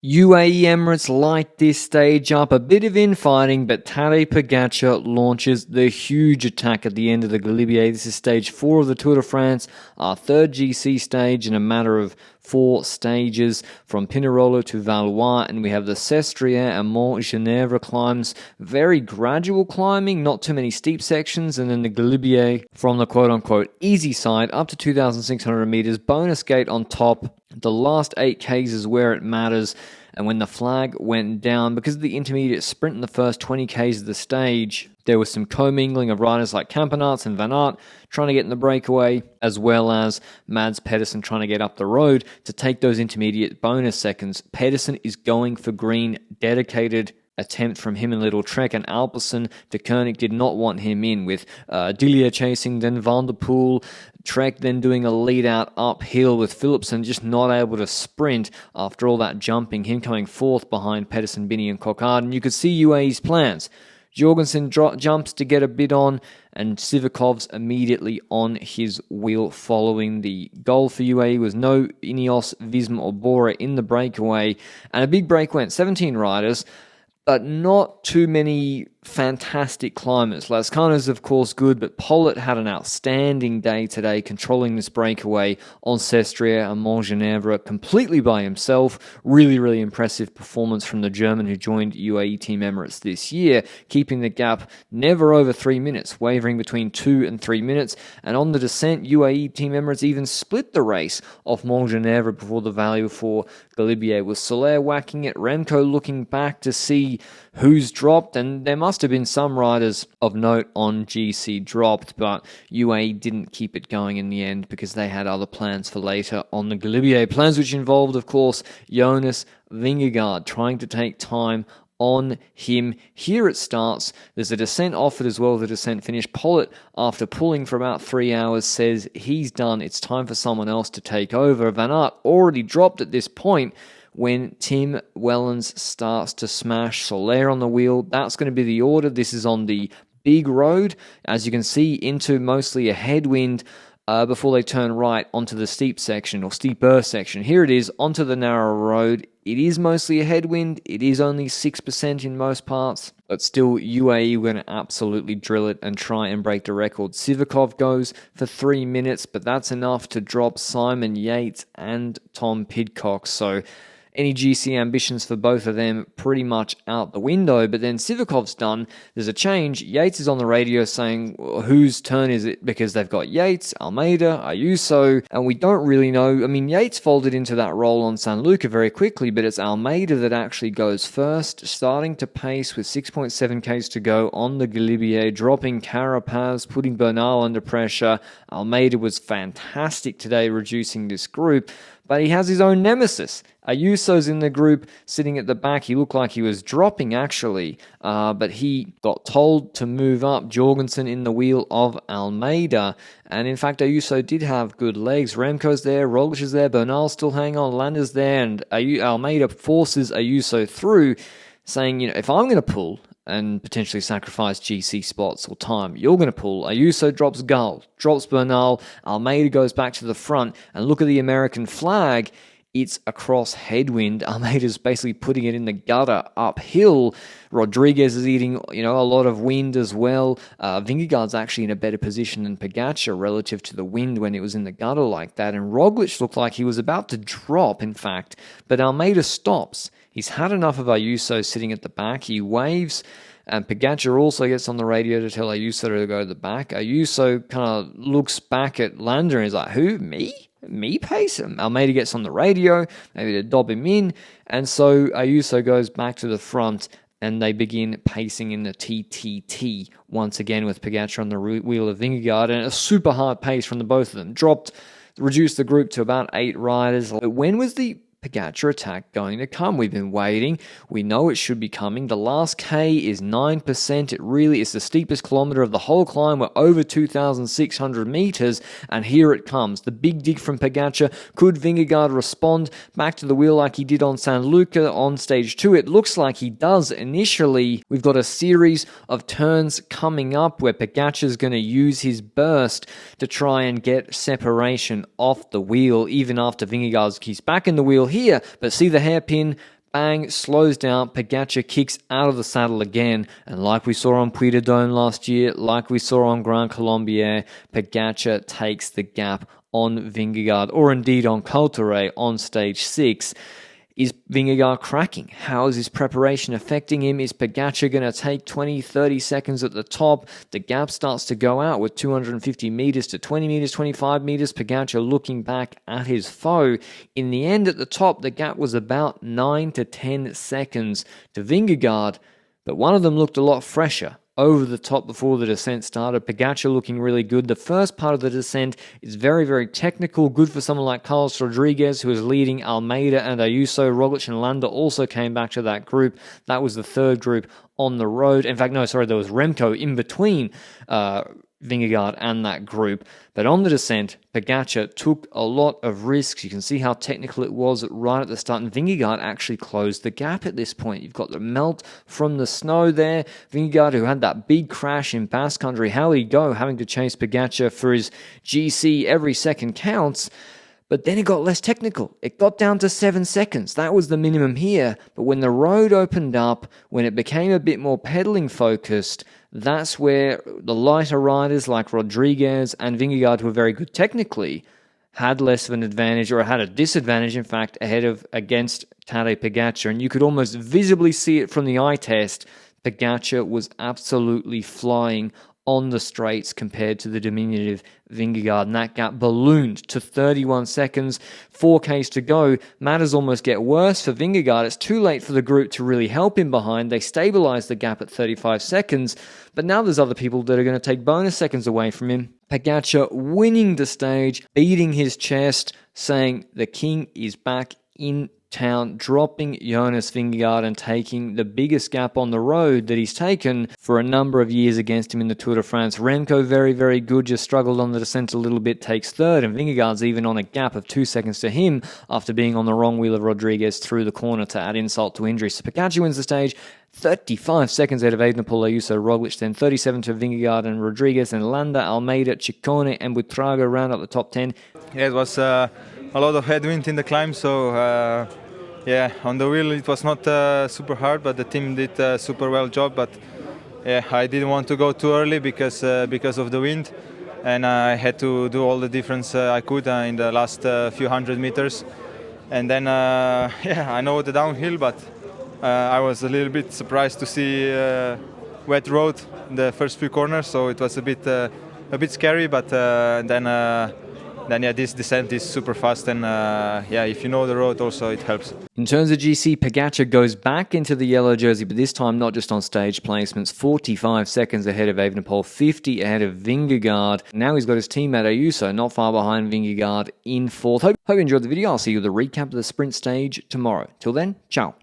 UAE Emirates light this stage up, a bit of infighting, but Tadej Pogacar launches the huge attack at the end of the Galibier. This is stage 4 of the Tour de France, our third GC stage in a matter of 4 stages from Pinerolo to Valois, and we have the Sestriere and Mont Genèvre climbs, very gradual climbing, not too many steep sections, and then the Galibier from the quote-unquote easy side up to 2,600 meters, bonus gate on top. The last 8Ks is where it matters, and when the flag went down, because of the intermediate sprint in the first 20Ks of the stage, there was some commingling of riders like Campenaerts and Van Aert trying to get in the breakaway, as well as Mads Pedersen trying to get up the road to take those intermediate bonus seconds. Pedersen is going for green, dedicated attempt from him and Little Trek, and Alpecin. De Koning did not want him in, with Dillier chasing, then Van der Poel, Trek then doing a lead out uphill with Philipsen just not able to sprint after all that jumping, him coming fourth behind Pedersen, Binney and Coquard, and you could see UAE's plans. Jorgensen jumps to get a bit on, and Sivakov's immediately on his wheel following. The goal for UAE was no Ineos, Visma or Bora in the breakaway, and a big break went 17 riders, but not too many fantastic climbers. Lascano's of course good, but Pollitt had an outstanding day today controlling this breakaway on Sestriere and Mont Genèvre completely by himself. Really impressive performance from the German who joined UAE Team Emirates this year, keeping the gap never over 3 minutes, wavering between 2 and 3 minutes. And on the descent, UAE Team Emirates even split the race off Mont Genèvre before the value for Galibier, with Soler whacking it, Remco looking back to see who's dropped, and there must have been some riders of note on GC dropped, but UAE didn't keep it going in the end because they had other plans for later on the Galibier. Plans which involved, of course, Jonas Vingegaard trying to take time on him. Here it starts. There's a descent offered as well, the descent finish. Pollitt, after pulling for about 3 hours, says he's done. It's time for someone else to take over. Van Aert already dropped at this point when Tim Wellens starts to smash Soler on the wheel. That's going to be the order. This is on the big road, as you can see, into mostly a headwind before they turn right onto the steep section, or steeper section. Here it is, onto the narrow road. It is mostly a headwind. It is only 6% in most parts, but still UAE were going to absolutely drill it and try and break the record. Sivakov goes for 3 minutes, but that's enough to drop Simon Yates and Tom Pidcock. So any GC ambitions for both of them pretty much out the window. But then Sivakov's done. There's a change. Yates is on the radio saying, whose turn is it? Because they've got Yates, Almeida, Ayuso, and we don't really know. I mean, Yates folded into that role on San Luca very quickly, but it's Almeida that actually goes first, starting to pace with 6.7 Ks to go on the Galibier, dropping Carapaz, putting Bernal under pressure. Almeida was fantastic today, reducing this group, but he has his own nemesis. Ayuso's in the group, sitting at the back. He looked like he was dropping, actually, but he got told to move up. Jorgensen in the wheel of Almeida, and in fact, Ayuso did have good legs. Remco's there, Roglic is there, Bernal's still hanging on, Landa's there, and Almeida forces Ayuso through, saying, if I'm going to pull and potentially sacrifice GC spots or time, you're going to pull. Ayuso drops Gull, drops Bernal, Almeida goes back to the front, and look at the American flag. It's across headwind. Almeida's basically putting it in the gutter uphill. Rodriguez is eating, a lot of wind as well. Vingegaard's actually in a better position than Pogacar relative to the wind when it was in the gutter like that. And Roglic looked like he was about to drop, in fact. But Almeida stops. He's had enough of Ayuso sitting at the back. He waves, and Pogacar also gets on the radio to tell Ayuso to go to the back. Ayuso kind of looks back at Landa and is like, who, me? Me pace him? Almeida gets on the radio, maybe to dob him in, and so Ayuso goes back to the front, and they begin pacing in the TTT once again with Pogacar on the wheel of Vingegaard, and a super hard pace from the both of them. Reduced the group to about 8 riders. When was the Pogacar attack going to come? We've been waiting. We know it should be coming. The last K is 9%. It really is the steepest kilometer of the whole climb. We're over 2,600 meters, and here it comes. The big dig from Pogacar. Could Vingegaard respond back to the wheel like he did on San Luca on stage 2? It looks like he does initially. We've got a series of turns coming up where Pogacar's going to use his burst to try and get separation off the wheel, even after Vingegaard keeps back in the wheel here, but see the hairpin Bang, slows down, Pogačar kicks out of the saddle again, and like we saw on Puy de Dôme last year, like we saw on Grand Colombier, Pogačar takes the gap on Vingegaard, or indeed on Coulthard on stage 6. Is Vingegaard cracking? How is his preparation affecting him? Is Pogačar going to take 20, 30 seconds at the top? The gap starts to go out with 250 meters to 20 meters, 25 meters. Pogačar looking back at his foe. In the end, at the top, the gap was about 9 to 10 seconds to Vingegaard, but one of them looked a lot fresher over the top before the descent started. Pogačar looking really good. The first part of the descent is very, very technical, good for someone like Carlos Rodriguez, who is leading Almeida and Ayuso. Roglic and Landa also came back to that group. That was the third group on the road. In fact, no, sorry, there was Remco in between Vingegaard and that group. But on the descent, Pogačar took a lot of risks. You can see how technical it was right at the start, and Vingegaard actually closed the gap at this point. You've got the melt from the snow there. Vingegaard, who had that big crash in Basque Country, how would he go, having to chase Pogačar for his GC every second counts? But then it got less technical. It got down to 7 seconds. That was the minimum here. But when the road opened up, when it became a bit more pedaling focused, that's where the lighter riders like Rodriguez and Vingegaard, who were very good technically, had less of an advantage, or had a disadvantage, in fact, against Tadej Pogačar. And you could almost visibly see it from the eye test. Pogačar was absolutely flying on the straights compared to the diminutive Vingegaard, and that gap ballooned to 31 seconds. 4Ks to go. Matters almost get worse for Vingegaard. It's too late for the group to really help him behind. They stabilize the gap at 35 seconds, but now there's other people that are going to take bonus seconds away from him. Pogačar winning the stage, beating his chest, saying the king is back in town, dropping Jonas Vingegaard and taking the biggest gap on the road that he's taken for a number of years against him in the Tour de France. Remco, very, very good, just struggled on the descent a little bit, takes third, and Vingegaard's even on a gap of 2 seconds to him after being on the wrong wheel of Rodriguez through the corner to add insult to injury. So Pogačar wins the stage, 35 seconds ahead of Evenepoel, Ayuso, Roglic, then 37 to Vingegaard and Rodriguez, and Landa, Almeida, Ciccone, and Buitrago round up the top 10. Yeah, it was a lot of headwind in the climb, so yeah, on the wheel it was not super hard, but the team did a super well job. But yeah, I didn't want to go too early because of the wind, and I had to do all the difference I could in the last few hundred meters. And then yeah, I know the downhill, but I was a little bit surprised to see wet road in the first few corners, so it was a bit scary. But then yeah, this descent is super fast, and yeah, if you know the road also, it helps. In terms of GC, Pogačar goes back into the yellow jersey, but this time not just on stage placements, 45 seconds ahead of Evenepoel, 50 ahead of Vingegaard. Now he's got his teammate Ayuso not far behind Vingegaard in fourth. Hope you enjoyed the video. I'll see you with a recap of the sprint stage tomorrow. Till then, ciao.